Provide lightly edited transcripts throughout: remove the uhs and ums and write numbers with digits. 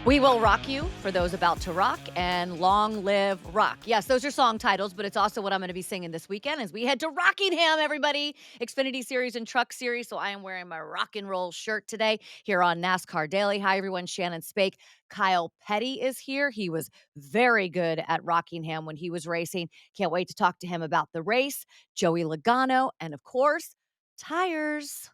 We Will Rock You for those about to rock, and Long Live Rock. Yes, those are song titles, but it's also what I'm going to be singing this weekend as we head to Rockingham, everybody. Xfinity Series and Truck Series. So I am wearing my rock and roll shirt today here on NASCAR Daily. Hi, everyone. Shannon Spake. Kyle Petty is here. He was very good at Rockingham when he was racing. Can't wait to talk to him about the race. Joey Logano, and of course, tires.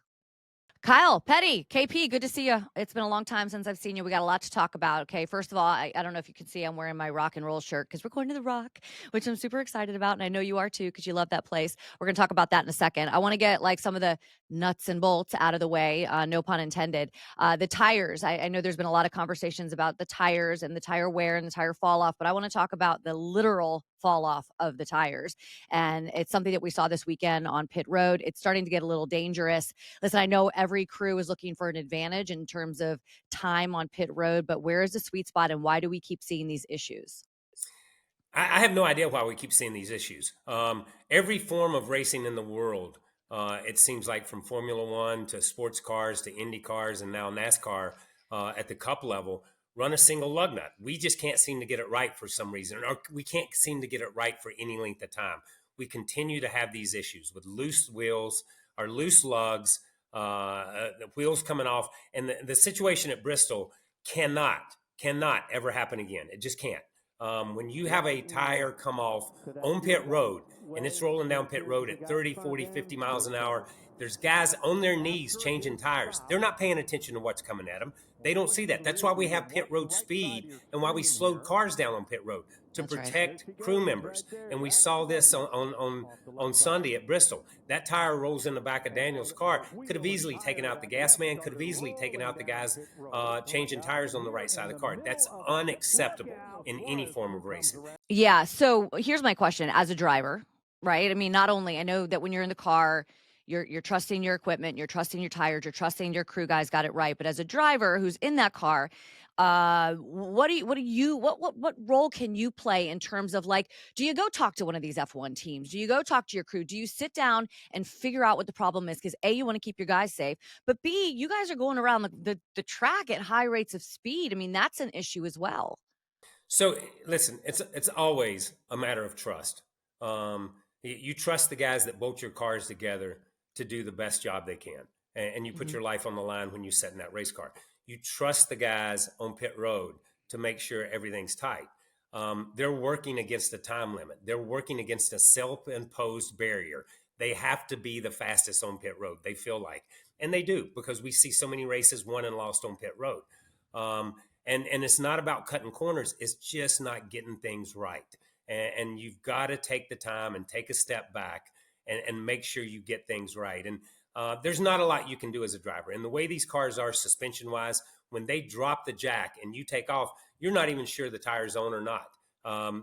Kyle, Petty, KP, good to see you. It's been a long time since I've seen you. We got a lot to talk about. Okay, first of all, I don't know if you can see I'm wearing my rock and roll shirt because we're going to the Rock, which I'm super excited about. And I know you are too because you love that place. We're going to talk about that in a second. I want to get like some of the nuts and bolts out of the way, no pun intended. The tires, I know there's been a lot of conversations about the tires and the tire wear and the tire fall off, but I want to talk about the literal fall off of the tires. And it's something that we saw this weekend on pit road. It's starting to get a little dangerous. Listen, I know every crew is looking for an advantage in terms of time on pit road, but where is the sweet spot and why do we keep seeing these issues? I have no idea why we keep seeing these issues. Every form of racing in the world, it seems like from Formula One to sports cars to Indy cars and now NASCAR at the cup level, run a single lug nut. We just can't seem to get it right for some reason, or we can't seem to get it right for any length of time. We continue to have these issues with loose wheels or loose lugs, the wheels coming off. And the situation at Bristol cannot ever happen again. It just can't. When you have a tire come off on pit road and it's rolling down pit road at 30, 40, 50 miles an hour, there's guys on their knees changing tires. They're not paying attention to what's coming at them. They don't see that. That's why we have pit road speed and why we slowed cars down on pit road to That's right. protect crew members. And we saw this on Sunday at Bristol. That tire rolls in the back of Daniel's car. Could have easily taken out the gas man, could have easily taken out the guys changing tires on the right side of the car. That's unacceptable in any form of racing. Yeah. So here's my question as a driver, right? I mean, not only I know that when you're in the car, you're trusting your equipment, you're trusting your tires, you're trusting your crew guys got it right. But as a driver who's in that car, what role can you play in terms of like, do you go talk to one of these F1 teams? Do you go talk to your crew? Do you sit down and figure out what the problem is? Because A, you want to keep your guys safe, but B, you guys are going around the track at high rates of speed. I mean, that's an issue as well. So listen, it's always a matter of trust. You trust the guys that bolt your cars together to do the best job they can, and you put Mhm. your life on the line when you sit in that race car. You trust the guys on pit road to make sure everything's tight. They're working against a time limit. They're working against a self-imposed barrier. They have to be the fastest on pit road. They feel like, and they do because we see so many races won and lost on pit road. Um, and it's not about cutting corners. It's just not getting things right. And you've got to take the time and take a step back and make sure you get things right. And there's not a lot you can do as a driver. And the way these cars are suspension wise, when they drop the jack and you take off, you're not even sure the tire's on or not.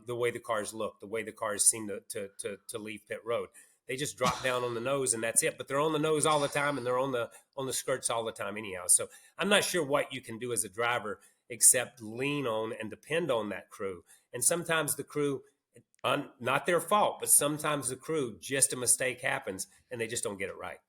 The way the cars look, the way the cars seem to leave pit road. They just drop down on the nose and that's it. But they're on the nose all the time and they're on the skirts all the time anyhow. So I'm not sure what you can do as a driver except lean on and depend on that crew. And sometimes the crew, not their fault, but sometimes the crew, just a mistake happens and they just don't get it right.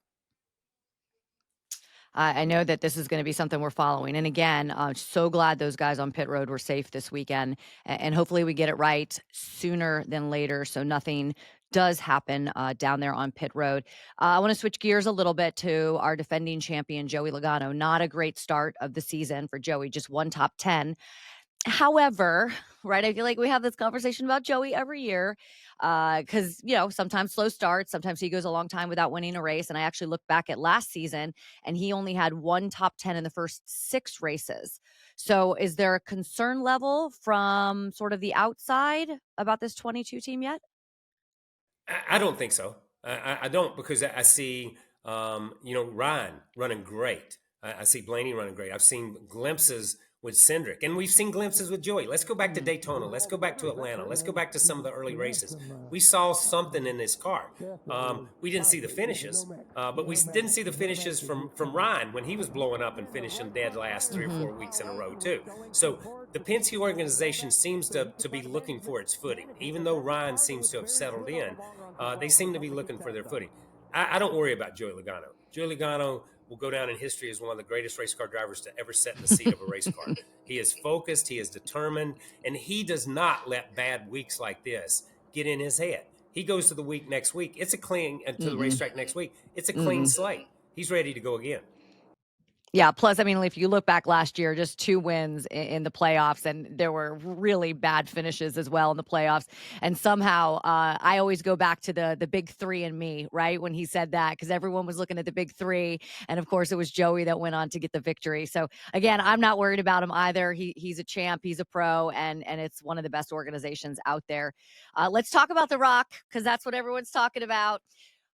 I know that this is going to be something we're following. And again, so glad those guys on pit road were safe this weekend. And hopefully we get it right sooner than later. So nothing does happen down there on pit road. I want to switch gears a little bit to our defending champion, Joey Logano. Not a great start of the season for Joey, just one top 10. However, right, I feel like we have this conversation about Joey every year because, sometimes slow starts, sometimes he goes a long time without winning a race. And I actually look back at last season and he only had one top 10 in the first 6 races. So is there a concern level from sort of the outside about this 22 team yet? I don't think so. I don't because I see, Ryan running great. I see Blaney running great. I've seen glimpses with Cindric, and we've seen glimpses with Joey. Let's go back to Daytona. Let's go back to Atlanta. Let's go back to some of the early races. We saw something in this car. We didn't see the finishes, but we didn't see the finishes from Ryan when he was blowing up and finishing dead last 3 or 4 weeks in a row too. So the Penske organization seems to be looking for its footing, even though Ryan seems to have settled in. They seem to be looking for their footing. I don't worry about Joey Logano. Joey Logano will go down in history as one of the greatest race car drivers to ever sit in the seat of a race car. He is focused, he is determined, and he does not let bad weeks like this get in his head. He goes to the week next week. It's a clean to the Mm-mm. racetrack next week. It's a clean Mm-mm. slate. He's ready to go again. Yeah, plus, I mean, if you look back last year, just 2 wins in the playoffs, and there were really bad finishes as well in the playoffs, and somehow, I always go back to the big 3 and me, right, when he said that, because everyone was looking at the big 3, and of course, it was Joey that went on to get the victory, so, again, I'm not worried about him either. He's a champ, he's a pro, and it's one of the best organizations out there. Let's talk about The Rock, because that's what everyone's talking about.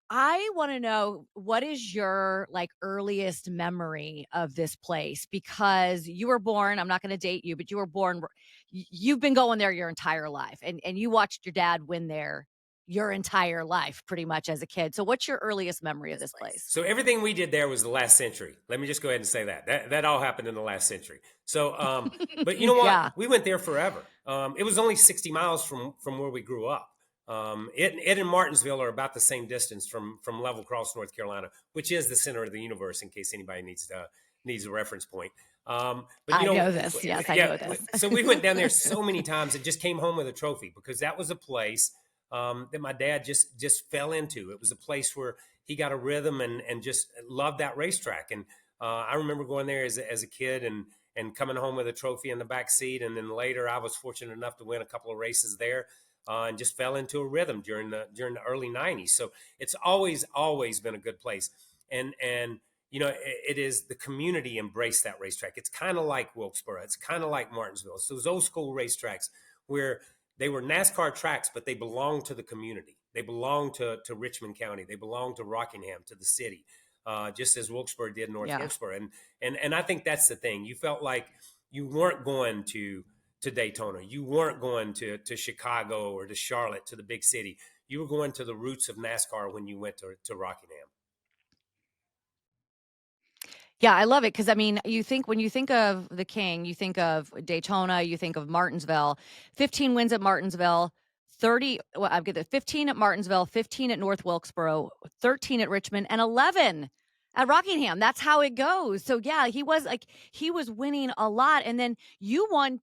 I wanna know, what is your, like, earliest memory of this place? Because you were born, I'm not gonna date you, but you were born you've been going there your entire life, and you watched your dad win there your entire life pretty much as a kid. So what's your earliest memory of this place? So everything we did there was the last century. Let me just go ahead and say that. That all happened in the last century. So, but you know what? Yeah. We went there forever. It was only 60 miles from where we grew up. It and Martinsville are about the same distance from Level Cross, North Carolina, which is the center of the universe. In case anybody needs a reference point. But I know this. Yes, I yeah. know this. So we went down there so many times and just came home with a trophy because that was a place that my dad just fell into. It was a place where he got a rhythm and just loved that racetrack. And I remember going there as a kid and coming home with a trophy in the back seat. And then later, I was fortunate enough to win a couple of races there. And just fell into a rhythm during the early '90s. So it's always been a good place. And you know it is the community embraced that racetrack. It's kind of like Wilkesboro. It's kind of like Martinsville. It's those old school racetracks where they were NASCAR tracks, but they belonged to the community. They belonged to Richmond County. They belonged to Rockingham, to the city, just as Wilkesboro did North Yeah. Wilkesboro. And I think that's the thing. You felt like you weren't going to Daytona. You weren't going to Chicago or to Charlotte, to the big city. You were going to the roots of NASCAR when you went to Rockingham. Yeah, I love it because I mean, you think when you think of the King, you think of Daytona, you think of Martinsville. 15 wins at Martinsville, 30 well, I get the 15 at Martinsville, 15 at North Wilkesboro, 13 at Richmond, and 11 at Rockingham. That's how it goes. So yeah, he was winning a lot, and then you won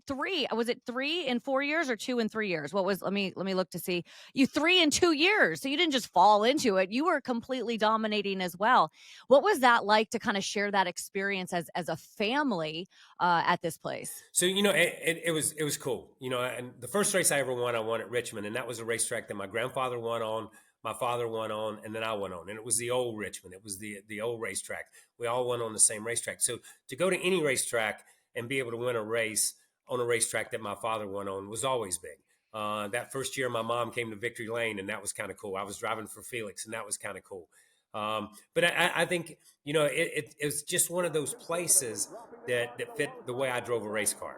3. Was it 3 in 4 years or 2 in 3 years? What was? Let me look to see. You 3 in 2 years. So you didn't just fall into it. You were completely dominating as well. What was that like to kind of share that experience as a family at this place? So it was cool. And the first race I won at Richmond, and that was a racetrack that my grandfather won on, my father won on, and then I went on. And it was the old Richmond. It was the old racetrack. We all went on the same racetrack. So to go to any racetrack and be able to win a race on a racetrack that my father won on was always big. That first year, my mom came to Victory Lane, and that was kind of cool. I was driving for Felix, and that was kind of cool. But I think it was just one of those places that fit the way I drove a race car.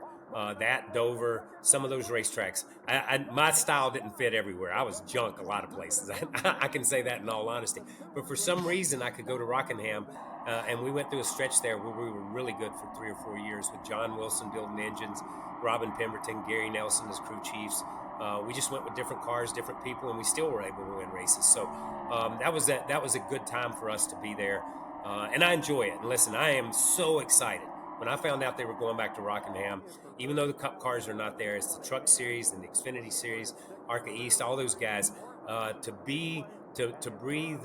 That Dover, some of those racetracks, my style didn't fit everywhere. I was junk a lot of places. I can say that in all honesty. But for some reason, I could go to Rockingham, and we went through a stretch there where we were really good for 3 or 4 years with John Wilson building engines, Robin Pemberton, Gary Nelson as crew chiefs. We just went with different cars, different people, and we still were able to win races. So that was a good time for us to be there, and I enjoy it. And listen, I am so excited when I found out they were going back to Rockingham. Even though the Cup cars are not there, it's the Truck Series and the Xfinity Series, ARCA East, all those guys to breathe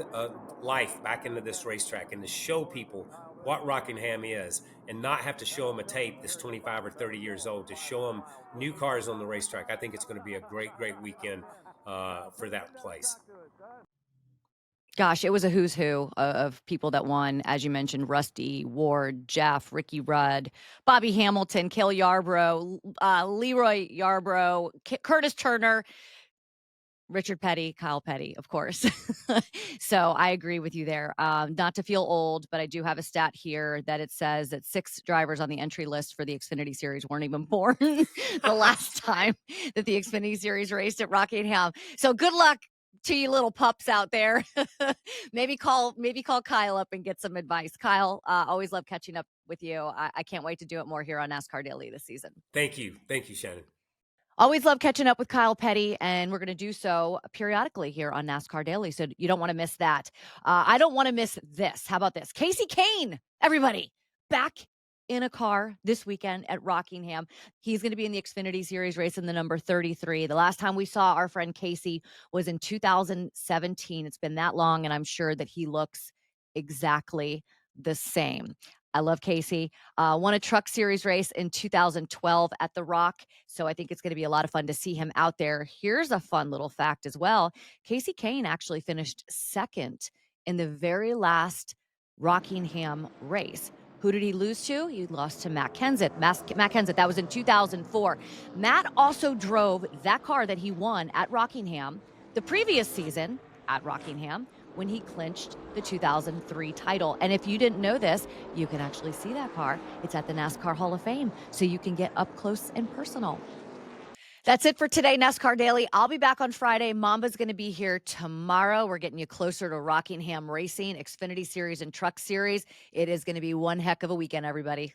life back into this racetrack and to show people what Rockingham is, and not have to show them a tape that's 25 or 30 years old, to show them new cars on the racetrack. I think it's going to be a great weekend for that place. Gosh, it was a who's who of people that won, as you mentioned, Rusty, Ward, Jeff, Ricky Rudd, Bobby Hamilton, Cale Yarbrough, Leroy Yarbrough, Curtis Turner, Richard Petty, Kyle Petty, of course. So I agree with you there. Not to feel old, but I do have a stat here that it says that 6 drivers on the entry list for the Xfinity Series weren't even born the last time that the Xfinity Series raced at Rockingham. So good luck to you little pups out there. maybe call Kyle up and get some advice. Kyle, always love catching up with you. I can't wait to do it more here on NASCAR Daily this season. Thank you, Shannon. Always love catching up with Kyle Petty, and we're going to do so periodically here on NASCAR Daily, so you don't want to miss that. I don't want to miss this. How about this? Casey Kane, everybody, back in a car this weekend at Rockingham. He's going to be in the Xfinity Series race in the number 33. The last time we saw our friend Casey was in 2017. It's been that long, and I'm sure that he looks exactly the same. I love Casey. Won a Truck Series race in 2012 at the Rock. So I think it's going to be a lot of fun to see him out there. Here's a fun little fact as well. Casey Kane actually finished second in the very last Rockingham race. Who did he lose to? He lost to Matt Kenseth. Matt Kenseth, that was in 2004. Matt also drove that car that he won at Rockingham the previous season at Rockingham when he clinched the 2003 title. And if you didn't know this, you can actually see that car. It's at the NASCAR Hall of Fame, so you can get up close and personal. That's it for today, NASCAR Daily. I'll be back on Friday. Mamba's going to be here tomorrow. We're getting you closer to Rockingham Racing, Xfinity Series, and Truck Series. It is going to be one heck of a weekend, everybody.